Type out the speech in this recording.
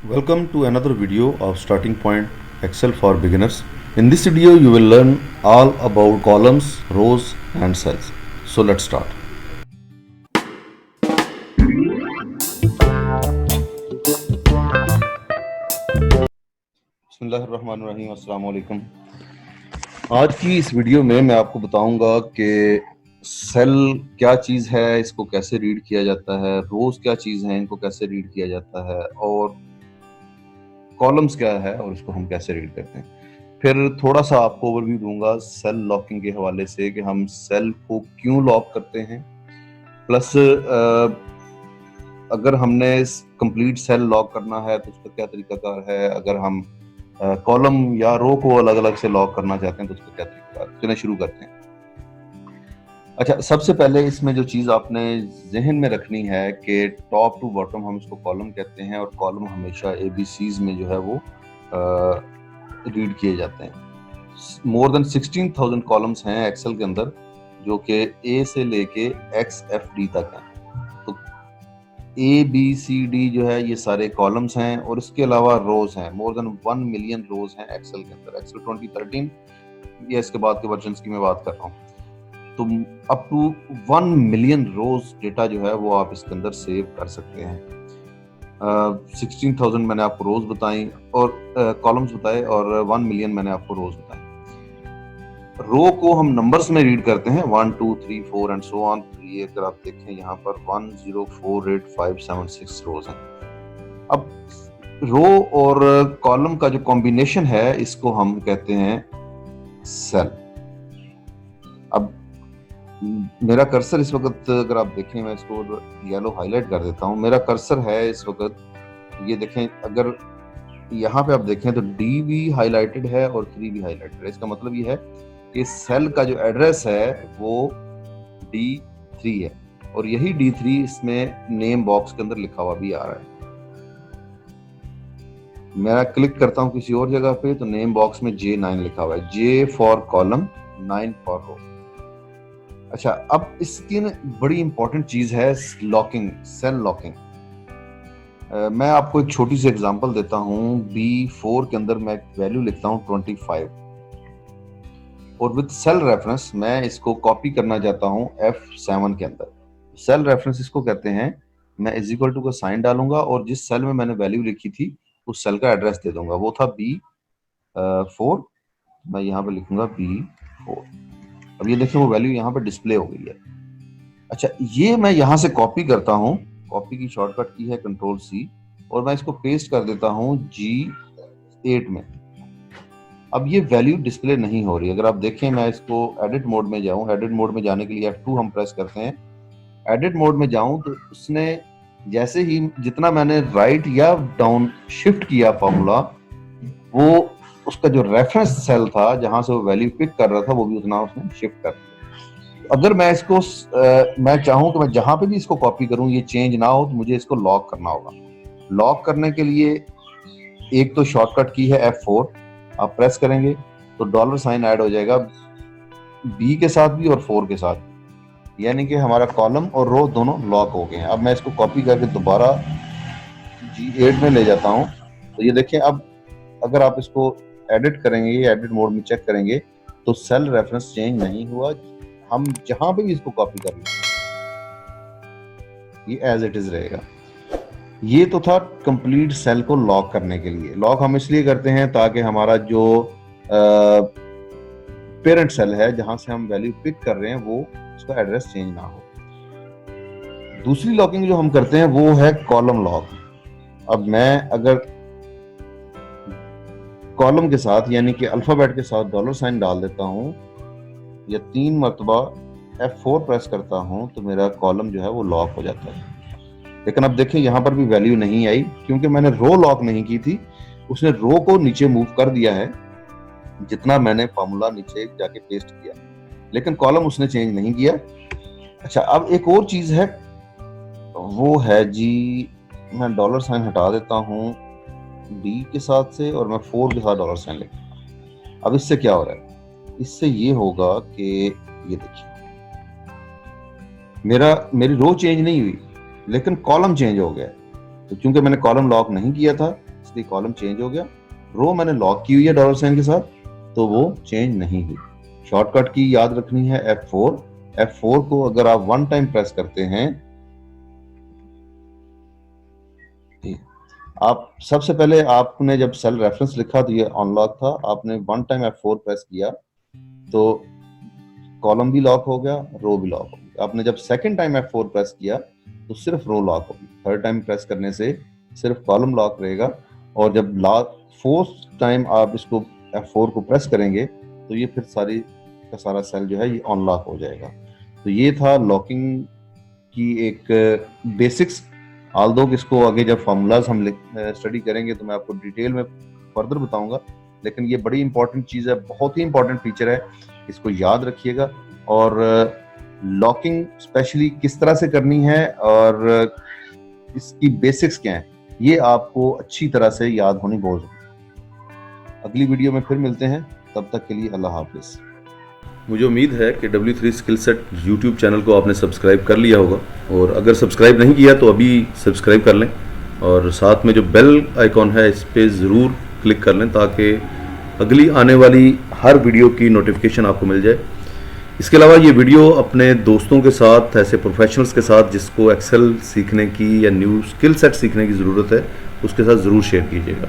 Welcome to another video of Starting Point Excel for Beginners. In this video, you will learn all about columns, rows, and cells. So let's start. बिस्मिल्लाहिर्रहमानिर्रहीम, अस्सलाम वालेकुम। आज की इस video में मैं आपको बताऊंगा कि सेल क्या चीज़ है, इसको कैसे रीड किया जाता है, रोज क्या चीज़ है, इनको कैसे रीड किया जाता है, और कॉलम्स क्या है और इसको हम कैसे रीड करते हैं। फिर थोड़ा सा आपको ओवरव्यू दूंगा सेल लॉकिंग के हवाले से कि हम सेल को क्यों लॉक करते हैं, प्लस अगर हमने कंप्लीट सेल लॉक करना है तो उसका क्या तरीकाकार है, अगर हम कॉलम या रो को अलग अलग से लॉक करना चाहते हैं तो उसका क्या तरीकाकार। चलिए शुरू करते हैं। अच्छा, सबसे पहले इसमें जो चीज़ आपने जहन में रखनी है कि टॉप टू बॉटम हम इसको कॉलम कहते हैं, और कॉलम हमेशा ABCs में जो है वो रीड किए जाते हैं। मोर देन 16,000 कॉलम्स हैं एक्सेल के अंदर, जो कि A से लेके XFD तक हैं। तो ABCD जो है ये सारे कॉलम्स हैं, और इसके अलावा रोज हैं। मोर देन 1 मिलियन रोज हैं एक्सेल के अंदर। एक्सेल 2013 या इसके बाद के वर्जन्स की मैं बात कर रहा हूँ। तो up to 1 million rows data जो है वो आप इसके अंदर सेव कर सकते हैं। 16,000 मैंने आपको रोज बताई और कॉलम्स बताए, और 1 मिलियन मैंने आपको रोज बताए। रो को हम नंबर्स में रीड करते हैं, 1 2 3 4 एंड सो ऑन। ये अगर आप देखें यहाँ पर 1 0 4 8 5 7 6 रोज हैं। अब रो और कॉलम का जो कॉम्बिनेशन है इसको हम कहते हैं सेल। अब मेरा कर्सर इस वक्त अगर आप देखें, मैं इसको येलो हाईलाइट कर देता हूं। मेरा कर्सर है इस वक्त, ये देखें, अगर यहाँ पे आप देखें तो D भी हाईलाइटेड है और 3 भी हाईलाइटेड है। इसका मतलब ये है कि सेल का जो एड्रेस है वो D3 है, और यही D3 इसमें नेम बॉक्स के अंदर लिखा हुआ भी आ रहा है। मैं क्लिक करता हूं किसी और जगह पे तो नेम बॉक्स में J9 लिखा हुआ है। J फॉर कॉलम, 9 फॉर रो। अच्छा, अब इसकी बड़ी इंपॉर्टेंट चीज है लॉकिंग, सेल लॉकिंग। मैं आपको एक छोटी सी एग्जांपल देता हूं। B4 के अंदर मैं वैल्यू लिखता हूं 25, और विद सेल रेफरेंस मैं इसको कॉपी करना चाहता हूं F7 के अंदर। सेल रेफरेंस इसको कहते हैं। मैं इज इक्वल टू का साइन डालूंगा और जिस सेल में मैंने वैल्यू लिखी थी उस सेल का एड्रेस दे दूंगा। वो था B4, मैं यहाँ पे लिखूंगा B4। अब ये देखिए वो वैल्यू यहाँ पे डिस्प्ले हो गई है। अच्छा, ये मैं यहाँ से कॉपी करता हूँ। कॉपी की शॉर्टकट की है Ctrl+C, और मैं इसको पेस्ट कर देता हूँ G8 में। अब ये वैल्यू डिस्प्ले नहीं हो रही। अगर आप देखें, मैं इसको एडिट मोड में जाऊँ। एडिट मोड में जाने के लिए F2 हम प्रेस करते हैं। एडिट मोड में जाऊँ तो उसने जैसे ही जितना मैंने राइट या डाउन शिफ्ट किया फॉर्मूला, वो उसका जो रेफरेंस सेल था जहां से वो वैल्यू पिक कर रहा था वो भी उतना उसने शिफ्ट कर दिया। अगर मैं इसको मैं चाहूं कि मैं जहां पे भी इसको कॉपी करूं ये चेंज ना हो, तो मुझे इसको लॉक करना होगा। लॉक करने के लिए एक तो शॉर्टकट की है F4, आप प्रेस करेंगे तो $साइन ऐड हो जाएगा B के साथ भी और 4 के साथ, यानी कि हमारा कॉलम और रो दोनों लॉक हो गए हैं। अब मैं इसको कॉपी करके दोबारा G8 में ले जाता हूं। तो ये देखिए, अब अगर आप इसको एडिट करेंगे, एडिट मोड में चेक करेंगे तो सेल रेफरेंस चेंज नहीं हुआ। हम जहां पे भी इसको कॉपी कर लेंगे ये एज इट इज रहेगा। ये तो था कंप्लीट सेल को लॉक करने के लिए। लॉक हम इसलिए करते हैं ताकि हमारा जो पेरेंट सेल है जहां से हम वैल्यू पिक कर रहे हैं वो उसका एड्रेस चेंज ना हो। दूसरी लॉकिंग जो हम करते हैं वो है कॉलम लॉक। अब मैं अगर कॉलम के साथ यानी कि अल्फाबेट के साथ $साइन डाल देता हूं या 3 मरतबा F4 प्रेस करता हूं तो मेरा कॉलम जो है वो लॉक हो जाता है। लेकिन अब देखिए यहाँ पर भी वैल्यू नहीं आई, क्योंकि मैंने रो लॉक नहीं की थी। उसने रो को नीचे मूव कर दिया है जितना मैंने फॉर्मूला नीचे जाके पेस्ट किया, लेकिन कॉलम उसने चेंज नहीं किया। अच्छा, अब एक और चीज है, वो है जी, मैं $साइन हटा देता हूं D के साथ से और मैं 4 के साथ $साइन लिखूंगा। अब इससे क्या हो रहा है? इससे ये होगा कि ये देखिए मेरी रो चेंज नहीं हुई लेकिन कॉलम चेंज हो गया। तो क्योंकि मैंने कॉलम लॉक नहीं किया था इसलिए कॉलम चेंज हो गया। रो मैंने लॉक की हुई है डॉलर साइन के साथ, तो वो चेंज नहीं हुई। शॉर्टकट की याद रखनी है F4। F4 को अगर आप 1 टाइम प्रेस करते हैं, आप सबसे पहले आपने जब सेल रेफरेंस लिखा तो ये अनलॉक था, आपने 1 टाइम F4 प्रेस किया तो कॉलम भी लॉक हो गया, रो भी लॉक हो गया। आपने जब सेकंड टाइम F4 प्रेस किया तो सिर्फ रो लॉक होगी। थर्ड टाइम प्रेस करने से सिर्फ कॉलम लॉक रहेगा, और जब फोर्थ टाइम आप इसको F4 को प्रेस करेंगे तो ये फिर सारी का सारा सेल जो है ये अनलॉक हो जाएगा। तो ये था लॉकिंग की एक बेसिक्स। ऑल्दो इसको आगे जब फार्मूलाज हम स्टडी करेंगे तो मैं आपको डिटेल में फर्दर बताऊंगा, लेकिन ये बड़ी इंपॉर्टेंट चीज़ है, बहुत ही इंपॉर्टेंट फीचर है, इसको याद रखिएगा। और लॉकिंग स्पेशली किस तरह से करनी है और इसकी बेसिक्स क्या हैं, ये आपको अच्छी तरह से याद होनी बहुत जरूरी है। अगली वीडियो में फिर मिलते हैं, तब तक के लिए अल्लाह हाफिज़। मुझे उम्मीद है कि W3 skill set YouTube channel को आपने सब्सक्राइब कर लिया होगा, और अगर सब्सक्राइब नहीं किया तो अभी सब्सक्राइब कर लें, और साथ में जो बेल आइकॉन है इस पर ज़रूर क्लिक कर लें ताकि अगली आने वाली हर वीडियो की नोटिफिकेशन आपको मिल जाए। इसके अलावा ये वीडियो अपने दोस्तों के साथ, ऐसे प्रोफेशनल्स के साथ जिसको एक्सेल सीखने की या न्यू स्किल सेट सीखने की ज़रूरत है, उसके साथ ज़रूर शेयर कीजिएगा।